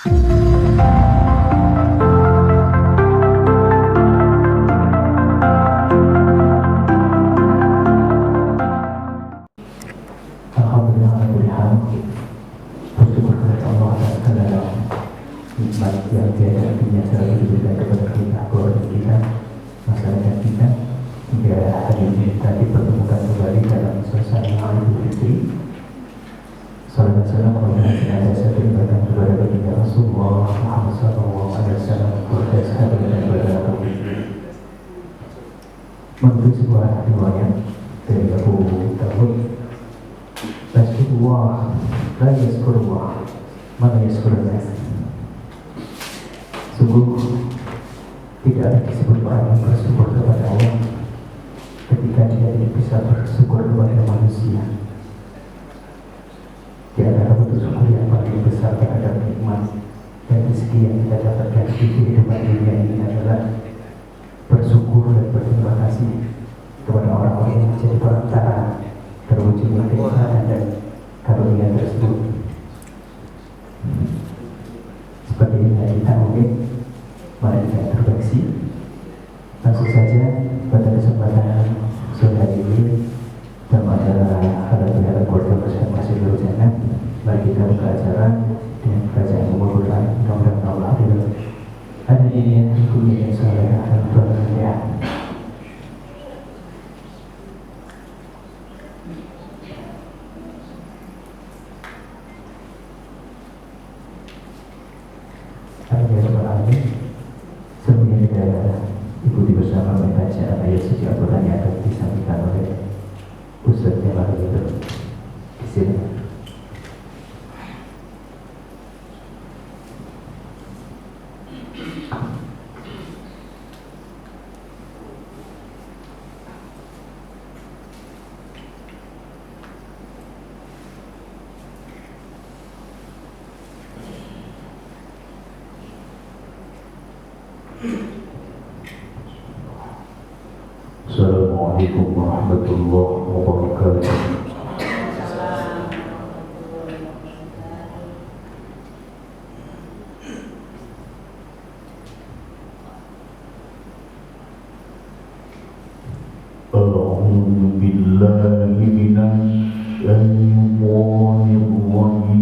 Alhamdulillah, bersyukur kepada Allah atas segala nikmat yang tiada artinya selalu diberikan kepada kita, keluarga kita, masyarakat kita, hingga hari ini kita dipertemukan kembali dalam suasana Idul Fitri. Salam dan salam senantiasa tercurahkan kepada baginda Rasulullah Muhammad SAW, keluarga sahabat dan para menurut sebuah riwayat dari Abu Dawud, Rasulullah la yazkurullah ma la yazkurullah. Sungguh tidak ada disebut orang yang bersyukur kepada Allah ketika dia tidak bisa bersyukur kepada manusia. Di antara bentuk syukur yang paling besar terhadap nikmat dan rezeki yang kita dapatkan di kehidupan dunia ini adalah bersyukur dan berterima kasih kepada orang-orang yang menjadi perantara terwujudnya kenikmatan dan karunia tersebut. Seperti ini kita mungkin mari kita introduksi langsung saja pada kesempatan sore hari ini dalam acara halal bihalal keluarga masing-masing berencana. Mari kita buka acara dengan bacaan umur Quran. Mudah-mudahan Allah adil. Ada ini yang hukumnya yang saleh dan berkah. Sebelumnya kita ikuti bersama membaca ayat suci Al-Quran yang akan disampaikan oleh Ustaz yang baru itu di sini. Assalamualaikum warahmatullahi wabarakatuh. A'udzu billahi minasy syaithanir rajim.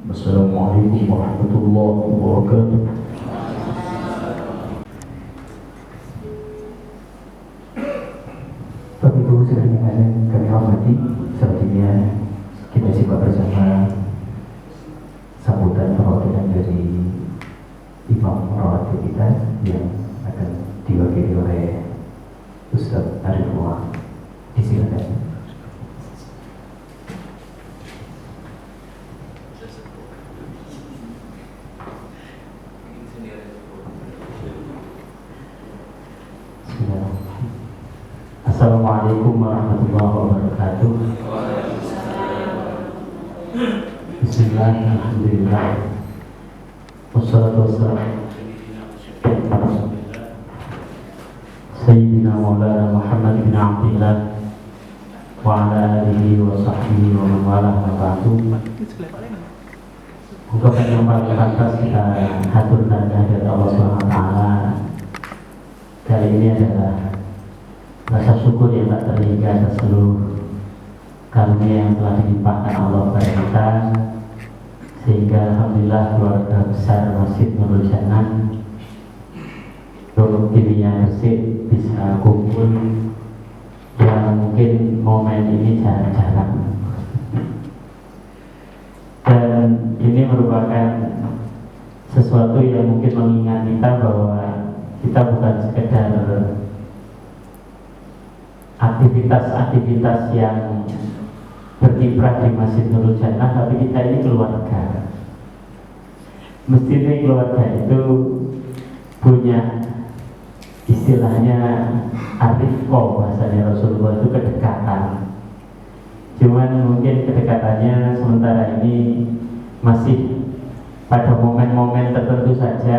Assalamualaikum warahmatullahi wabarakatuh. Bapak Ibu sekalian yang kami hormati, selanjutnya kita simak bersama sambutan perwakilan dari Imam Rawatib kita yang akan diwakili oleh Ustaz Arif Muhammad. Disilakan. Assalamualaikum warahmatullahi wabarakatuh. Bismillah, alhamdulillah, wassalatu wassalamu Sayyidina Maulana Muhammad bin Abdillah wa ala alihi wa sahbihi wa man walah wa ba'du. Ungkapan yang paling pantas kita haturkan kehadirat Allah SWT kali ini adalah rasa syukur yang tak terhingga atas seluruh karunia yang telah dilimpahkan Allah kepada kita, sehingga alhamdulillah keluarga besar Masjid Nurul Jannah timnya Persib bisa kumpul, dan mungkin momen ini jarang-jarang, dan ini merupakan sesuatu yang mungkin mengingat kita bahwa kita bukan sekedar aktivitas-aktivitas yang berkiprah di Masjid Nurul Jannah, tapi kita ini keluarga. Mestinya keluarga itu punya istilahnya arifqo, bahasanya Rasulullah itu kedekatan. Cuman mungkin kedekatannya sementara ini masih pada momen-momen tertentu saja.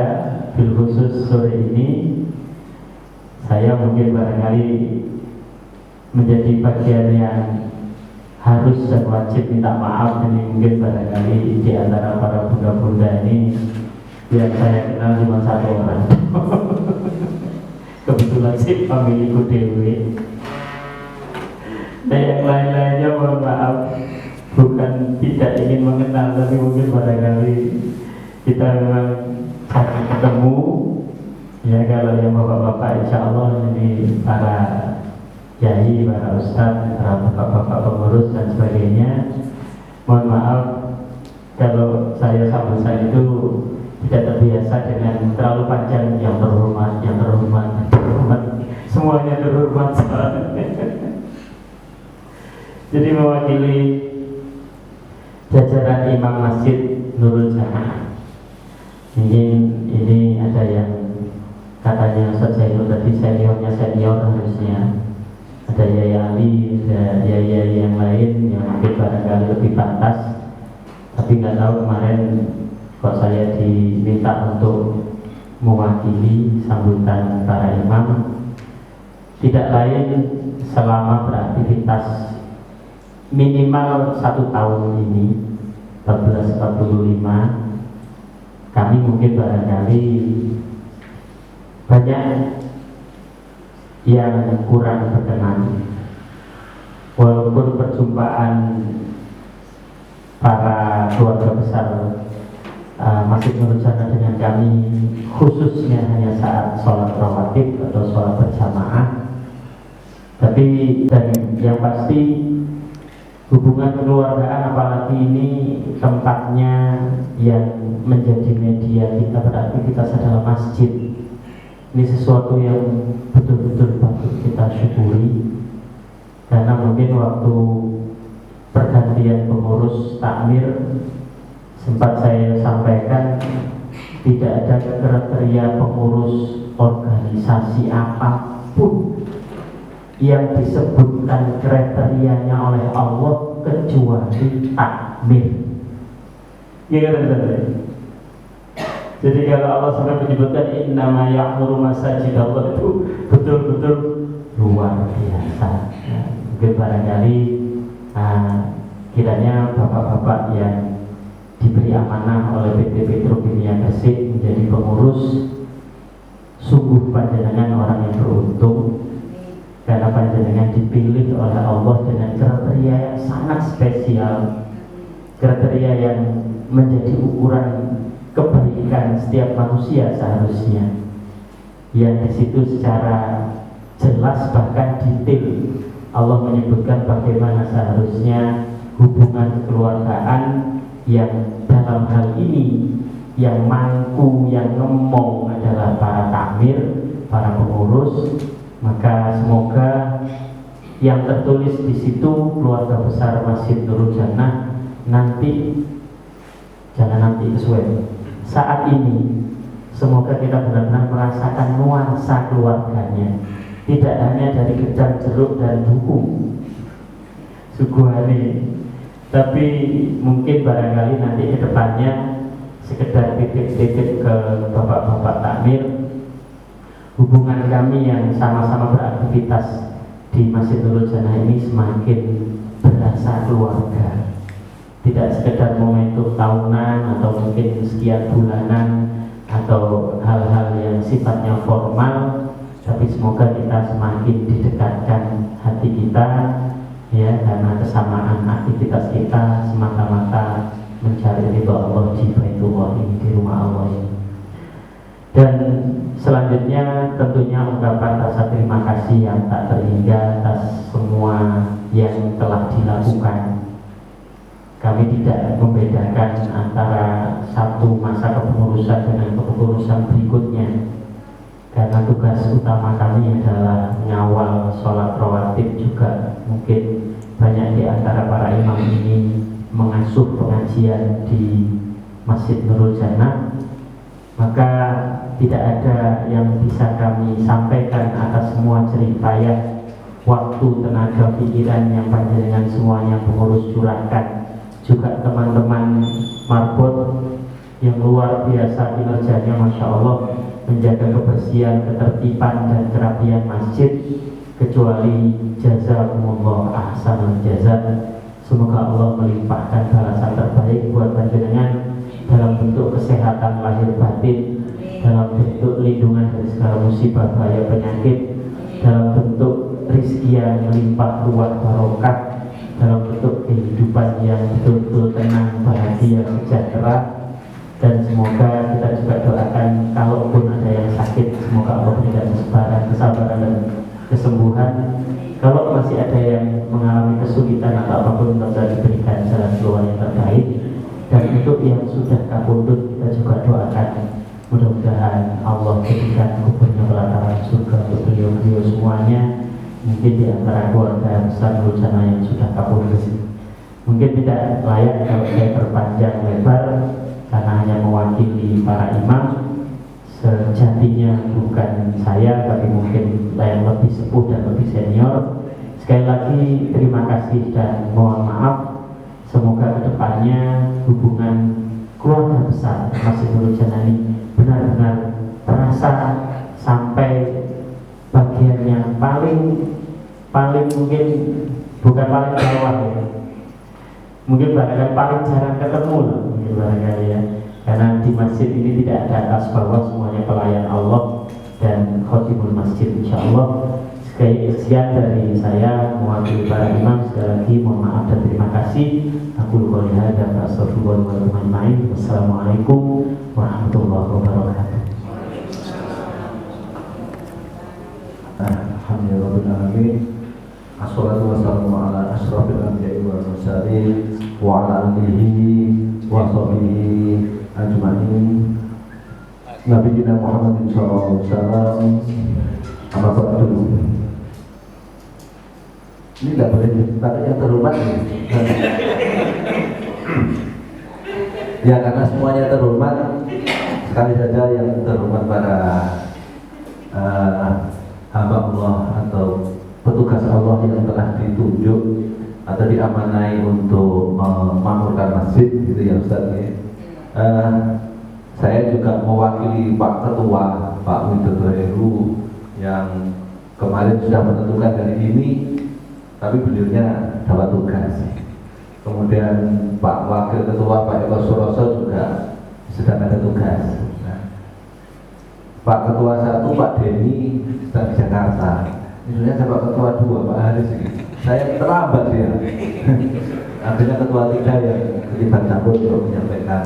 Bil khusus sore ini saya mungkin barangkali menjadi bagian yang harus dan wajib minta maaf. Ini mungkin barangkali di antara para bunda-bunda ini yang saya kenal cuma satu orang. Kebetulan sih familiku dewe. Dan yang lain-lainnya mohon maaf, bukan tidak ingin mengenal, tapi mungkin barangkali kita memang sering ketemu. Ya, kalau yang bapak-bapak insya Allah ini para kiai, para ustadz, para bapak-bapak pengurus dan sebagainya. Mohon maaf kalau saya sama saya itu tidak terbiasa dengan terlalu panjang. Yang terhormat, yang terhormat, yang terhormat, semuanya terhormat. Jadi mewakili jajaran Imam Masjid Nurul Jannah, ini ada yang katanya Ustaz Zainul tadi seniornya senior harusnya. Ada Yaya Ali, ada Yaya yang lain yang mungkin barangkali lebih pantas, tapi nggak tahu kemarin kok saya diminta untuk mewakili sambutan para imam. Tidak lain selama beraktivitas minimal 1 tahun ini 1445 kami mungkin barangkali banyak yang kurang berkenan, walaupun perjumpaan para keluarga besar Masjid Nurul Jannah dengan kami khususnya hanya saat sholat rawatib atau sholat berjamaah. Tapi dan yang pasti hubungan keluargaan, apalagi ini tempatnya yang menjadi media kita beraktivitas adalah masjid, ini sesuatu yang betul-betul patut kita syukuri. Karena mungkin waktu pergantian pengurus takmir sempat saya sampaikan tidak ada kriteria pengurus organisasi apapun yang disebutkan kriterianya oleh Allah kecuali takmir. Ya kan? Jadi kalau Allah sampai menyebutkan innama ya'muru masajidallah itu betul-betul luar biasa. Mungkin barangkali kiranya bapak-bapak yang diberi amanah oleh PT Petrokimia Gresik menjadi pengurus, sungguh panjenengan orang yang beruntung karena panjenengan dipilih oleh Allah dengan kriteria yang sangat spesial, kriteria yang menjadi ukuran kebaikan setiap manusia seharusnya, yang di situ secara jelas bahkan detail Allah menyebutkan bagaimana seharusnya hubungan kekeluargaan yang dalam hal ini yang mangku, yang ngomong adalah para takmir, para pengurus. Maka semoga yang tertulis di situ keluarga besar Masjid Nurul Jannah nanti, jangan nanti kesuwen, saat ini semoga kita benar-benar merasakan nuansa keluarganya, tidak hanya dari gedang jeruk dan dukung suguhane, tapi mungkin barangkali nanti ke depannya sekedar titip-titip ke bapak-bapak takmir, hubungan kami yang sama-sama beraktivitas di Masjid Nurul Jannah ini semakin berasa keluarga. Tidak sekedar momentum tahunan atau mungkin sekian bulanan atau hal-hal yang sifatnya formal, tapi semoga kita semakin didekatkan hati kita, ya, karena kesamaan aktivitas kita semata-mata mencari ridha Allah di Baitullah ini, di rumah Allah ini. Dan selanjutnya tentunya ungkapan rasa terima kasih yang tak terhingga atas semua yang telah dilakukan. Kami tidak membedakan antara satu masa kepengurusan dengan kepengurusan berikutnya, karena tugas utama kami adalah mengawal sholat rawatib juga. Mungkin banyak di antara para imam ini mengasuh pengajian di Masjid Nurul Jannah, maka tidak ada yang bisa kami sampaikan atas semua jerih payah, waktu, tenaga, pikiran yang panjenengan semuanya pengurus curahkan, juga teman-teman marbot yang luar biasa kinerjanya, Masya Allah, menjaga kebersihan, ketertiban dan kerapian masjid, kecuali jazakumullah ahsanul jazaa. Semoga Allah melimpahkan balasan terbaik buat panjenengan dalam bentuk kesehatan lahir batin, dalam bentuk lindungan dari segala musibah bahaya penyakit, dalam bentuk rizki yang melimpah ruah barokah, dalam bentuk kehidupan yang betul-betul tenang, bahagia, sejahtera. Dan semoga kita juga doakan kalaupun ada yang sakit, semoga Allah berikan kesabaran dan kesembuhan. Kalau masih ada yang mengalami kesulitan atau apapun, semoga diberikan jalan keluar yang terbaik. Dan untuk yang sudah kabundut, kita juga doakan mudah-mudahan Allah berikan kuburnya pelataran surga untuk beliau-beliau semuanya. Mungkin di antara keluarga besar Nurul Jannah yang sudah kabundut, mungkin tidak layak kalau saya berpanjang lebar, karena hanya mewakili para imam. Sejatinya bukan saya, tapi mungkin yang lebih sepuh dan lebih senior. Sekali lagi terima kasih dan mohon maaf. Semoga kedepannya hubungan keluarga besar Masjid Nurul Jannah ini benar-benar terasa sampai bagian yang paling mungkin bukan paling bawah ya. Mungkin barangkali paling jarang ketemu lah, mungkin barangkali ya. Karena di masjid ini tidak ada atas bawah, semuanya pelayan Allah dan khotibul masjid, insya Allah. Sekian dari saya mewakili para imam. Sekali lagi mohon maaf dan terima kasih. Aku qouli hadza wa astaghfirullaha wa lakum ajma'in. Wassalamualaikum warahmatullahi wabarakatuh. Alhamdulillahirrahmanirrahim. Assalatu wassalamu ala asyrafil anbiya'i wal mursalin wa ala alihi wa sahbihi ajma'in. Nabiyina Muhammadin sallallahu alaihi wasallam. Amma ba'du. Ini nggak boleh, tapi yang terhormat ya, karena semuanya terhormat. Sekali saja yang terhormat para hamba Allah atau petugas Allah yang telah ditunjuk atau diamanai untuk memakmurkan masjid, gitu ya Ustaz ya. Saya juga mewakili Pak Ketua, Pak Widodo Heru, yang kemarin sudah menentukan hari ini, tapi beliaunya dapat tugas. Kemudian Pak Wakil Ketua, Pak Eko Suroso juga sedang ada tugas. Pak Ketua 1, Pak Denny sedang di Jakarta. Ini ada Pak Ketua 2, Pak Haris ini. Saya terlambat ya. Akhirnya Ketua 3 yang terlibat campur untuk menyampaikan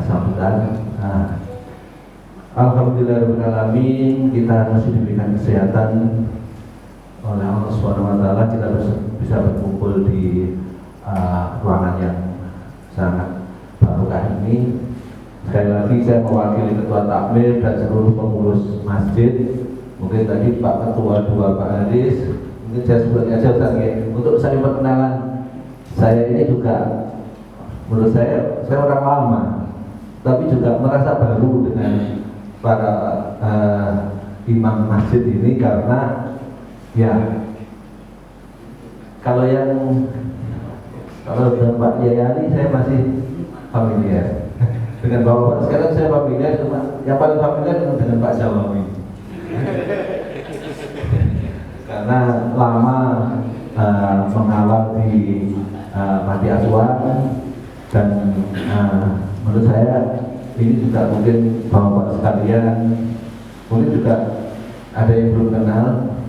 sambutan. Alhamdulillahirrahmanirrahim, kita masih diberikan kesehatan oleh Allah SWT. Kita bisa berkumpul di ruangan yang sangat barokah ini. Sekali lagi saya mewakili Ketua Takmir dan seluruh pengurus masjid. Mungkin tadi Pak Ketua 2, Pak Haris, mungkin saya sebutnya aja Ustaz ya. Untuk saya perkenalan, saya ini juga menurut saya orang lama, tapi juga merasa baru dengan para imam masjid ini, karena ya kalau dengan Pak Yayani saya masih familiar. Dengan Bapak sekarang saya familiar, cuma yang paling familiar dengan Pak Jawawi. Karena lama mengawal di panti asuhan, dan menurut saya ini juga mungkin Bapak sekalian mungkin juga ada yang belum kenal.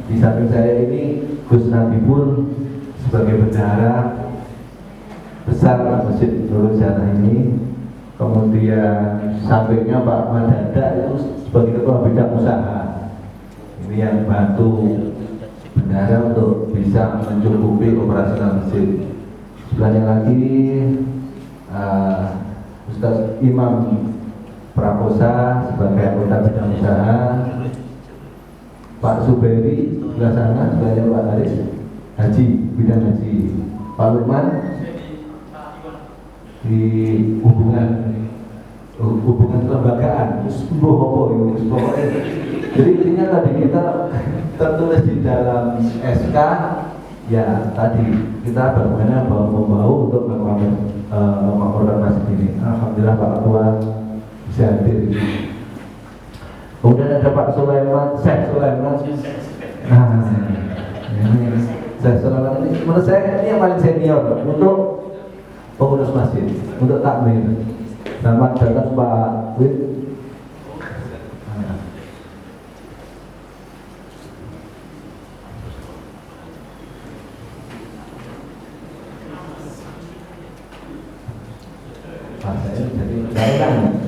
Di samping saya ini Gus Nabibur sebagai bendahara besar Masjid Nurul Jannah ini. Kemudian sampingnya Pak Madanda itu sebagai ketua bidang usaha. Ini yang bantu bendahara untuk bisa mencukupi operasional masjid. Sebelahnya lagi Ustaz Imam Prakosa sebagai anggota bidang usaha. Pak Suberi sebelah sana, sebelahnya Pak Haris Haji, bidang haji. Pak Lukman di hubungan kelembagaan, pokoknya. Jadi intinya tadi kita tertulis di dalam SK, ya tadi kita bagaimana bau untuk memakmurkan masjid ini. Alhamdulillah Pak Ketua bisa hadir. Kemudian ada Pak Sulaiman, Syekh Sulaiman. Ini Syekh Sulaiman ini menurut saya ini yang paling senior untuk pengurus masjid, untuk takmir. Selamat datang Pak Wid.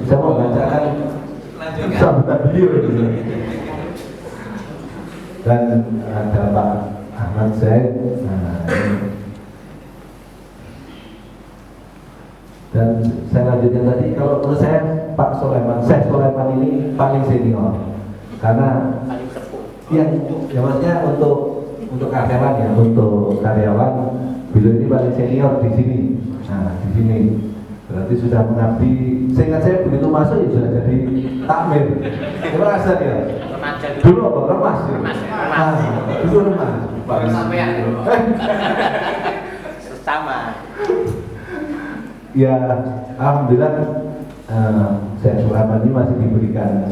Saya mau bacakan sambutan beliau ini. Dan ada Pak Ahmad Zaid. Dan saya lanjutkan tadi, kalau menurut saya Pak Sulaiman, Syekh Sulaiman ini paling senior, karena yang ya maksudnya untuk karyawan ya, untuk karyawan beliau ini paling senior di sini. Nah di sini berarti sudah mengabdi. Seingat saya begitu masuk ya sudah jadi takmir. Terima kasih ya. Dulu apa? Remas. Dulu remas. Baru sampean dulu. Sama. Ya, alhamdulillah saya Sulaiman ini masih diberikan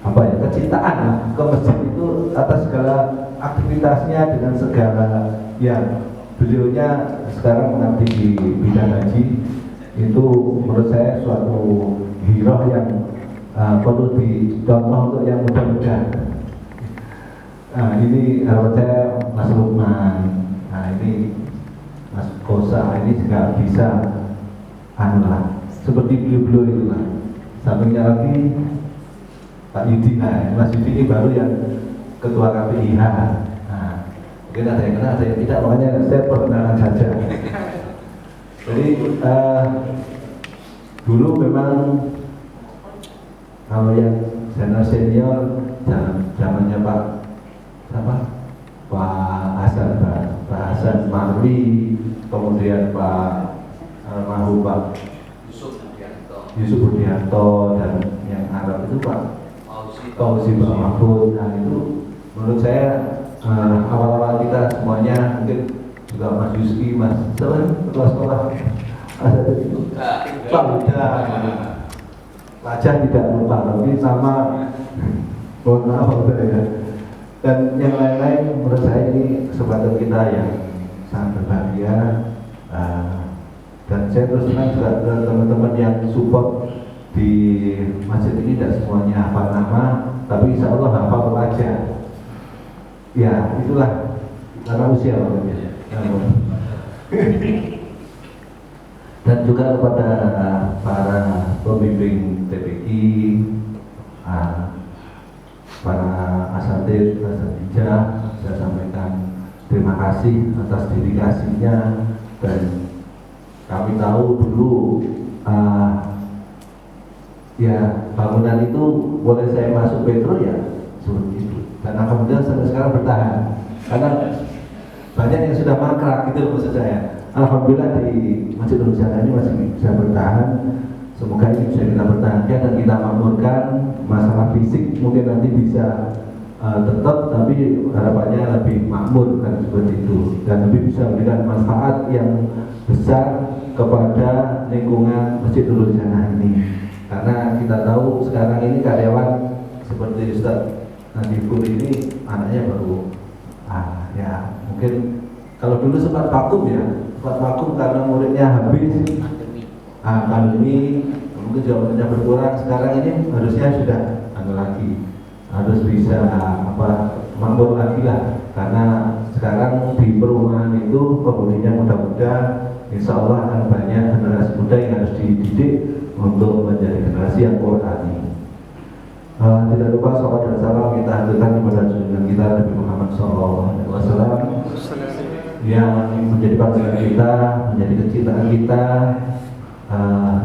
apa ya, kecintaan ke masjid itu atas segala aktivitasnya dengan segala ya beliaunya sekarang mengabdi di bidang haji, itu menurut saya suatu hero yang perlu dicontoh untuk yang muda-muda. Nah, ini harapan saya Mas Lukman, nah ini Mas Kosa ini juga bisa seperti beliau-beliau itu lah. Sampingnya lagi Pak Yudi, nah Mas Yudi ini baru yang ketua KPIH. Nah, mungkin ada yang kenal, ada yang tidak, makanya saya perkenalan saja. Jadi dulu memang kalau yang senior zamannya Pak Hasan Marwi, kemudian Pak almarhum Pak Yusuf Budianto, dan yang Arab itu Pak Fauzi Pak Mahfud. Nah itu menurut saya awal-awal kita semuanya, mungkin juga Mas Yuski, Mas sekolah Pak Huda, pelajar tidak lupa, tapi sama mohon maaf ya. Dan yang lain-lain, menurut saya ini kesempatan kita yang sangat berbahagia. Dan saya terus terang juga dengan teman-teman yang support di masjid ini, tidak semuanya hafal nama, tapi insya Allah hafal wajah. Ya itulah karena usia makanya. Dan juga kepada para pembimbing TPI, para asatidz, asatijah, saya sampaikan terima kasih atas dedikasinya. Dan kami tahu dulu ya bangunan itu boleh saya masuk Petro ya seperti itu, dan alhamdulillah sampai sekarang bertahan karena banyak yang sudah mangkrak gitu maksud saya. Alhamdulillah di Masjid Nurul Jannah ini masih bisa bertahan. Semoga ini bisa kita pertahankan dan kita makmurkan. Masalah fisik mungkin nanti bisa tetap, tapi harapannya lebih makmur kan seperti itu, dan lebih bisa memberikan manfaat yang besar kepada lingkungan Masjid Nurul Jannah ini. Karena kita tahu sekarang ini karyawan seperti Ustaz Nadifur ini anaknya baru ya mungkin kalau dulu sempat vakum karena muridnya habis pandemi, mungkin juga muridnya berkurang. Sekarang ini harusnya sudah harus bisa makmur lagi lah, karena sekarang di perumahan itu penghuninya muda-muda. Insya Allah akan banyak generasi muda yang harus dididik untuk menjadi generasi yang Qur'ani. Tidak lupa salawat dan salam kita haturkan kepada junjungan kita Nabi Muhammad SAW yang menjadi panutan kita, menjadi kecintaan kita,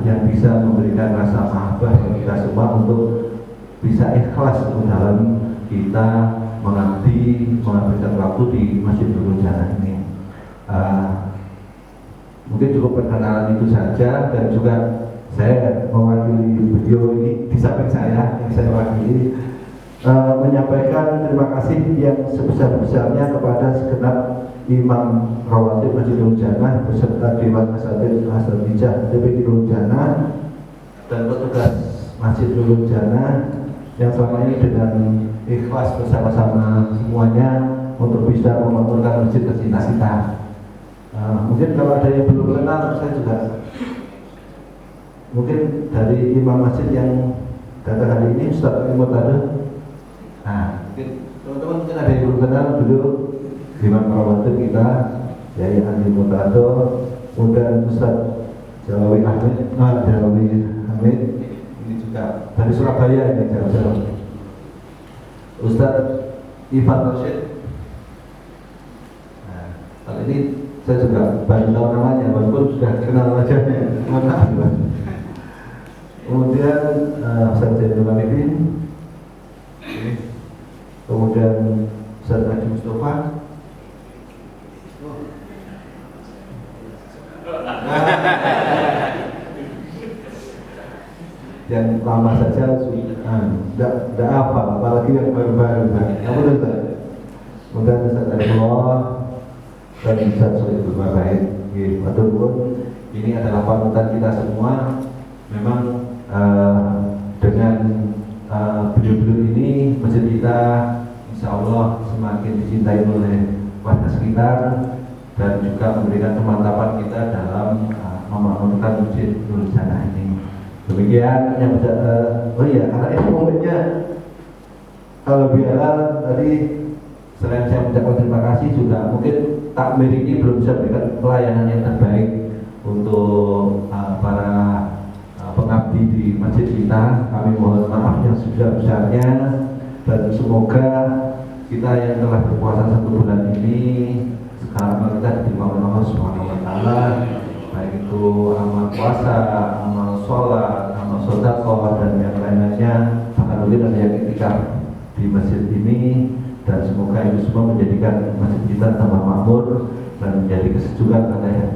yang bisa memberikan rasa mahabbah bagi kita semua untuk bisa ikhlas dalam kita menghabiskan waktu di Masjid Nurul Jannah ini. Mungkin cukup perkenalan itu saja, dan juga saya mewakili beliau ini di samping saya yang saya wakili menyampaikan terima kasih yang sebesar-besarnya kepada segenap Imam Rawatib Masjid Nurul Jannah beserta Dewan Asatidz Asatijah TPI Nurul Jannah dan petugas Masjid Nurul Jannah yang selama ini dengan ikhlas bersama-sama semuanya untuk bisa memakmurkan masjid tercinta kita. Mungkin kalau ada yang belum kenal, saya juga mungkin dari imam masjid yang datang hari ini, Ustaz Murtado. Mungkin teman-teman mungkin ada yang belum kenal dulu imam rawatib kita, Yai Andi Murtado, kemudian Ustaz Jalawi Hamid, ini juga dari Surabaya ini jauh-jauh. Ustaz Ivan Rashid. Kali ini saya juga baru tahu namanya, walaupun sudah kenal wajahnya. Maaf. Kemudian Ustaz Zainul Abidin, kemudian Ustaz Haji Mustafa, yang lama saja tidak apa, apalagi yang baru-baru. Kemudian Ustaz Abdullah dan Ustaz Sohibul Babaid. Ini adalah panutan kita semua. Memang dengan beliau-beliau ini masjid kita insya Allah semakin dicintai oleh warga sekitar, dan juga memberikan kemantapan kita dalam memakmurkan Masjid Nurul Jannah ini. Demikian yang bisa oh iya, karena ini momennya kalau biarlah tadi selain saya mengucapkan terima kasih juga mungkin takmir ini belum bisa memberikan pelayanan yang terbaik untuk para pengabdi di masjid kita. Kami mohon maaf yang sebesar-besarnya dan semoga kita yang telah berpuasa 1 bulan ini sekarang kita diterima oleh Allah Subhanahu wa taala, baik itu amal puasa, amal sholat, amal sedekah dan yang lainnya, bahkan mungkin ada yang iktikaf di masjid ini, dan semoga itu semua menjadikan masjid kita tambah makmur dan menjadi kesejukan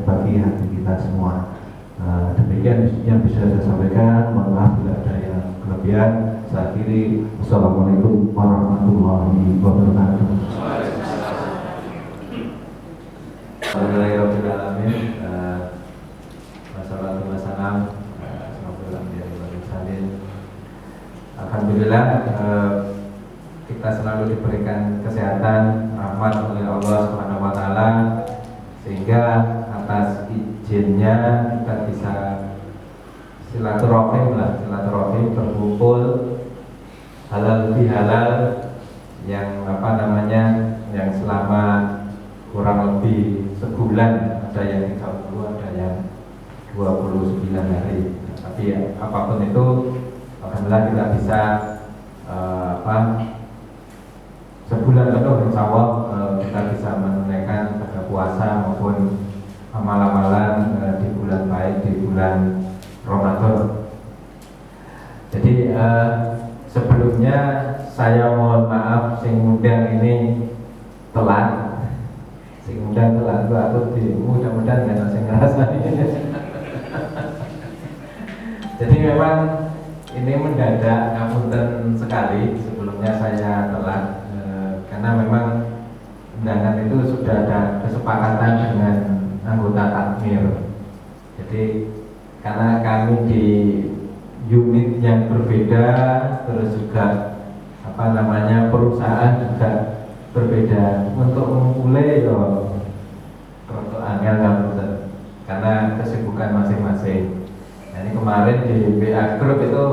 bagi hati kita semua. Demikian yang bisa saya sampaikan. Mohon maaf bila ada yang kelebihan. Saya akhiri. Wassalamualaikum warahmatullahi wabarakatuh. Alhamdulillahirobbilalamin. Alhamdulillah, kita selalu diberikan kesehatan, rahmat oleh Allah Subhanahu wa taala, sehingga atas izinnya kita bisa silaturahim berkumpul halal bihalal yang yang selama kurang lebih sebulan, ada yang 30, ada yang 29 hari. Tapi ya, apapun itu, alhamdulillah kita bisa sebulan penuh insya Allah kita bisa menunaikan pada puasa maupun amal-amalan di bulan baik, di bulan Ramadan. Jadi sebelumnya saya mohon maaf sing undang ini telat. Sing undang telat itu aku mudah-mudahan nggak ada sing ngrasani. Jadi memang ini mendadak, ngapunten sekali sebelumnya saya telat karena memang undangan itu sudah ada kesepakatan dengan anggota takmir. Jadi karena kami di unit yang berbeda, terus juga perusahaan juga berbeda, untuk mengumpulnya untuk angel karena kesibukan masing-masing. Nah, ini kemarin di WA Group itu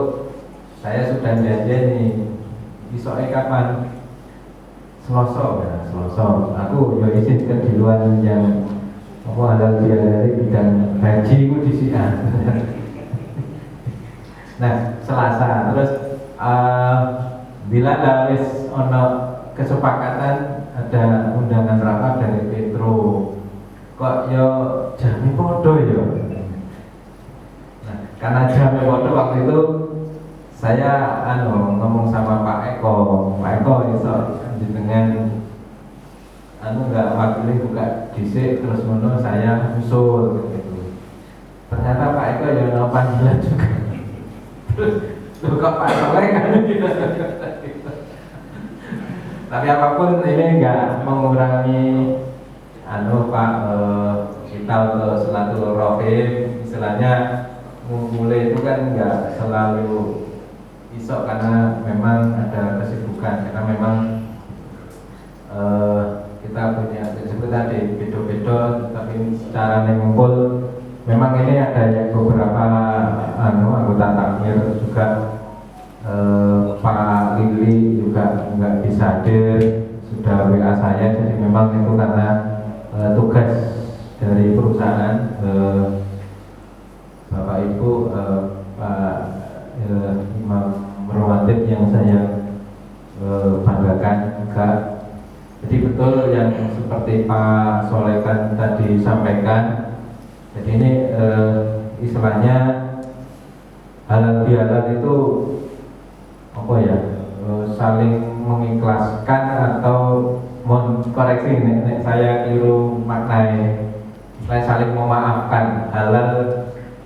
saya sudah janji nih, besoknya kapan? Selasa. Aku ya izin ke di luar yang halal bihalal bidang haji itu di Sian. Nah, Selasa. Terus bila ada ono kesepakatan ada undangan rapat dari Petro, kok yo jami podo yo. Nah, karena jami podo waktu itu saya ngomong sama Pak Eko iso dengan nggak wakilin buka disik terus ngono saya usul gitu. Ternyata Pak Eko ya ono panggilan juga. Terus kok Pak Soleh kan gitu. Tapi apapun ini nggak mengurangi Pak kita untuk silaturahim, istilahnya mulai itu kan nggak selalu isok karena memang ada kesibukan, karena memang kita punya disebut tadi beda-beda, tapi secara ngumpul memang ini ada yang beberapa anggota takmir juga Pak Lili juga nggak bisa hadir, sudah WA saya, jadi memang itu karena tugas dari perusahaan. Bapak Ibu Pak Imam Rawatib yang saya banggakan juga. Jadi betul yang seperti Pak Solekan tadi sampaikan. Jadi ini istilahnya halal bihalal itu saling mengikhlaskan atau koreksi nek saya keliru maknai, saya saling memaafkan, halal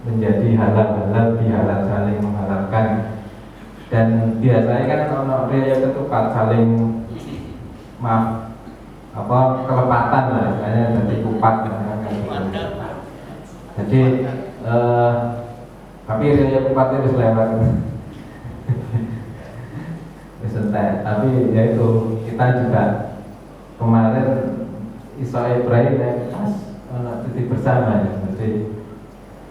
menjadi halal, halal bihalal, saling menghalalkan. Dan biasanya kan kalau dia ketupat saling maaf kelepatan lah, misalnya jadi kupat kan gitu. Jadi tapi dia kupatnya harus lewat. Tapi ya itu kita juga kemarin iso Ibrahim pas cuti bersama ya. Jadi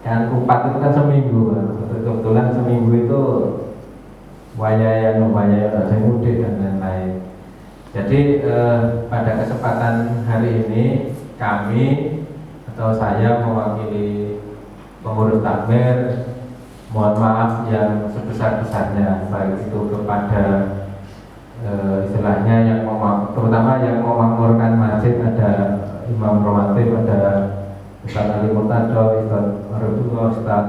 kan kupat itu kan seminggu, kebetulan seminggu itu wayahan saya mudik dan lain-lain. Jadi pada kesempatan hari ini kami atau saya mewakili pengurus takmir mohon maaf yang sebesar-besarnya, baik itu kepada istilahnya yang terutama yang memakmurkan masjid, ada Imam Rawatib, ada Ustaz Ali Murtado, Ustaz Arifullah, Ustaz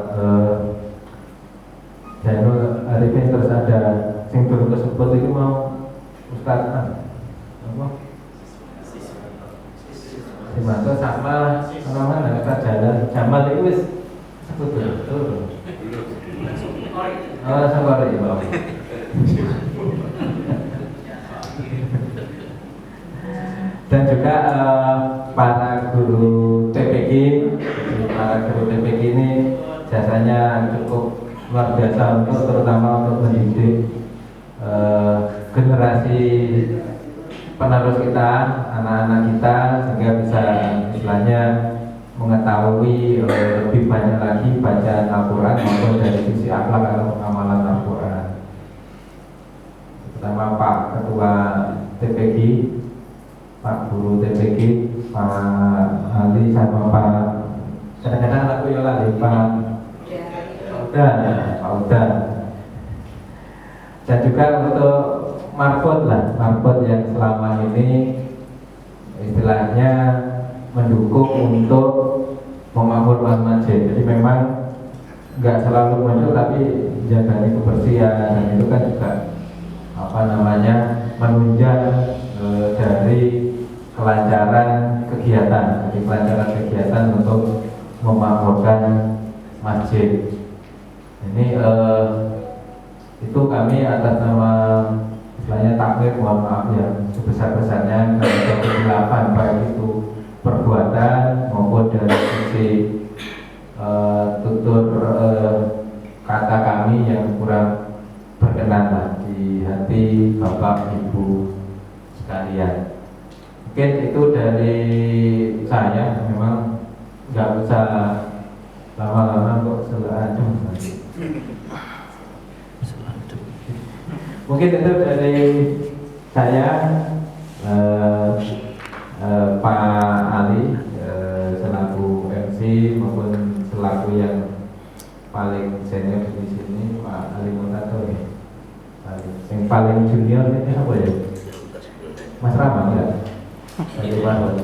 Zainul Arifin, terus ada sing turun tersebut itu mau Ustaz apa? Simanto sama mana Ustaz Jamal itu wis sebut betul. Oh, sabar ya, Bang. Dan juga para guru TPG, ini jasanya cukup luar biasa untuk terutama untuk mendidik generasi penerus kita, anak-anak kita, sehingga bisa istilahnya mengetahui lebih banyak lagi bacaan Al-Quran maupun dari sisi akhlak atau amalan Al-Quran. Pertama Pak Ketua TPG, Pak Guru TPG, Pak Ali sama Pak kadang-kadang aku ya lali Pak Uda. Dan juga untuk Marfud yang selama ini istilahnya mendukung untuk memakmurkan masjid. Jadi memang nggak selalu muncul, tapi jaga kebersihan, dan itu kan juga menunjang dari kelancaran kegiatan untuk memakmurkan masjid. Ini itu kami atas nama istilahnya takmir mohon maaf yang sebesar-besarnya karena kesilapan baik itu perbuatan maupun dari sisi tutur kata kami yang kurang berkenan di hati Bapak Ibu sekalian. Mungkin itu dari saya, memang nggak usah lama-lama kok seladu. Mungkin itu dari saya, Pak Ali selaku MC maupun selaku yang paling senior di sini, Pak Ali Murtado ya. Yang paling junior ini apa ya? Mas Rama ya? Bagaimana?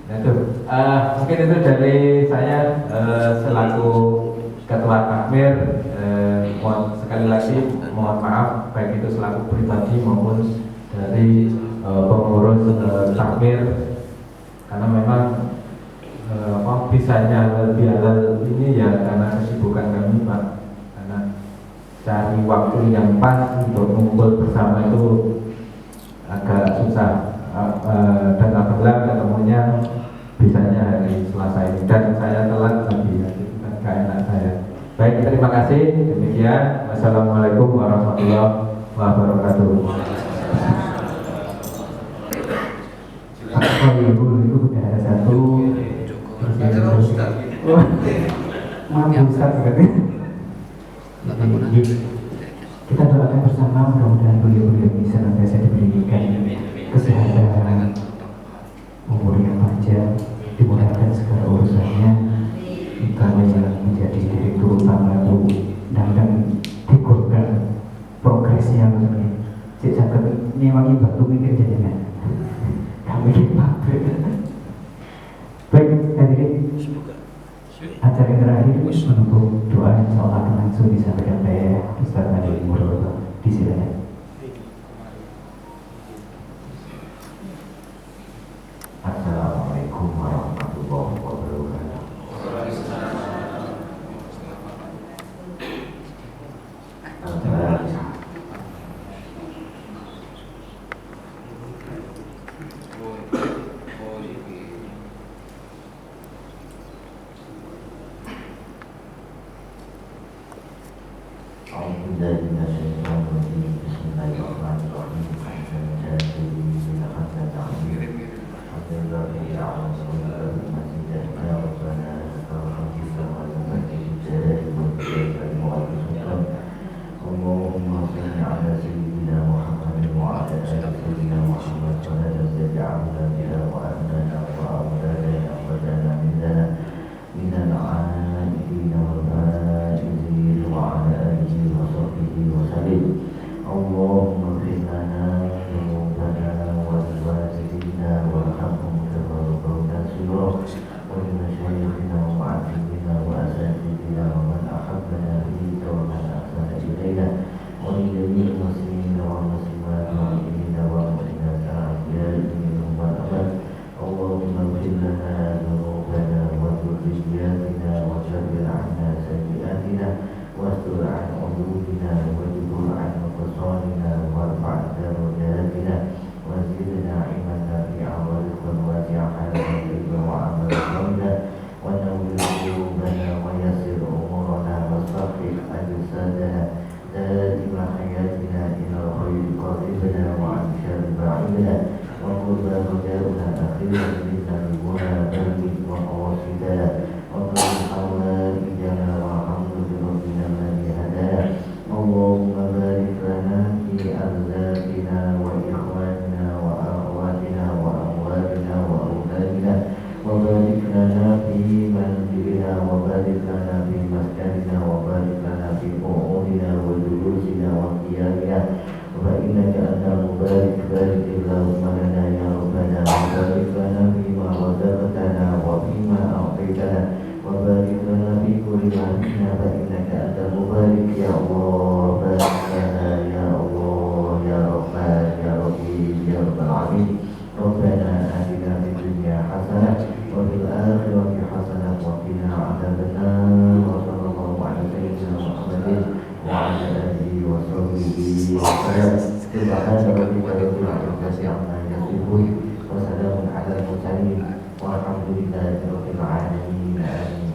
Nah itu, mungkin itu dari saya selaku Ketua Takmir. Sekali lagi mohon maaf baik itu selaku pribadi maupun dari pengurus takmir, karena memang bisanya lebih halal ini ya karena kesibukan kami Pak, karena cari waktu yang pas untuk mengumpul bersama itu agak susah, dan alhamdulillah ketemunya bisanya hari Selasa ini, dan saya telat lagi ya, itu kan gak enak saya. Baik, terima kasih. Demikian, wassalamualaikum warahmatullahi wabarakatuh. Oh iya Bu, itu sudah ada satu. Maaf Ustaz berarti. Kita doakan bersama mudah-mudahan beliau-beliau ini senantiasa diberikan kesehatan, umur yang panjang, dimudahkan segala urusannya. Kami yang menjadi direktur utama itu dan digolkan progresnya begini. Cik sakit nyewangi batu mikir jadinya. Kami di pabrik. Baik, hadirin. Acara terakhir menunggu doa yang akan langsung disampaikan oleh Ustaz Ali Murtado. Disilakan. Assalamualaikum warahmatullahi wabarakatuh. Bismillahirrahmanirrahim. لنا في منزلنا وبارك لنا في مسكننا وبارك لنا في قعودنا وجلوسنا وقيامنا فإنك أنت المبارك بارك اللهم لنا يا ربنا وبارك لنا فيما رزقتنا وفيما أعطيتنا وبارك لنا في كل ما فينا فإنك أنت المبارك يا الله بارك لنا يا الله يا رحمن يا رحيم يا رب العالمين ربنا آتنا في الدنيا حسنة وفي الآخرة حسنة وقنا عذاب النار وصلى الله على سيدنا محمد وعلى آله وصحبه وسلم سبحان ربك رب العزة عما يصفون وسلام على المرسلين والحمد لله رب العالمين آمين.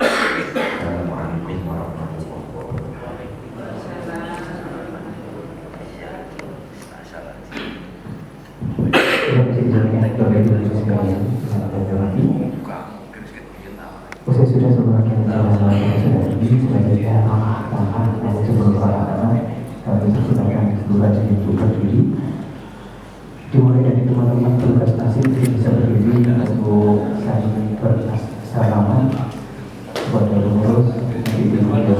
Assalamualaikum warahmatullahi wabarakatuh. Usai sudah semakin lama sudah ini sebagai tambahan dari sebelum agama kami persilakan duluan jadi buka diri dimulai dari teman-teman berprestasi bisa berdiri untuk saling bersalaman kepada pengurus di lembaga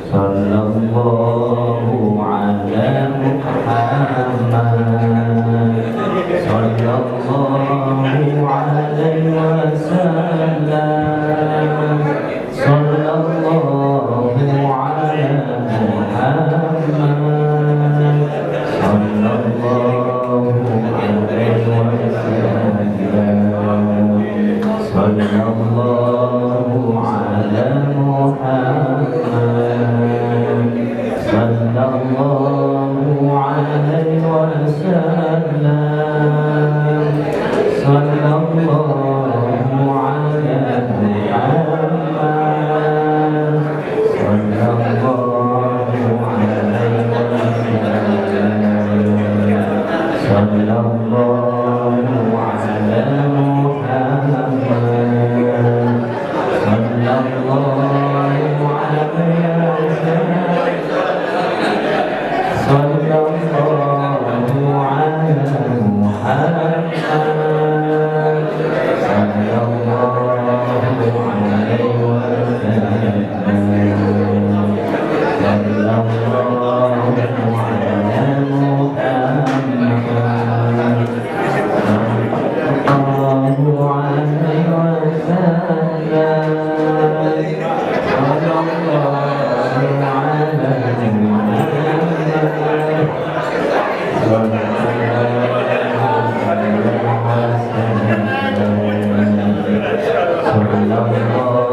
Sallallahu ala Muhammad Sallallahu alaihi wasallam Sallallahu ala Muhammad Sallallahu alaihi wasallam Sallallahu ala Muhammad Sallallahu alaihi wasallam Sallallahu ala Muhammad Sallallahu alaihi wasallam Sallallahu ala Muhammad Sallallahu alaihi Sallallahu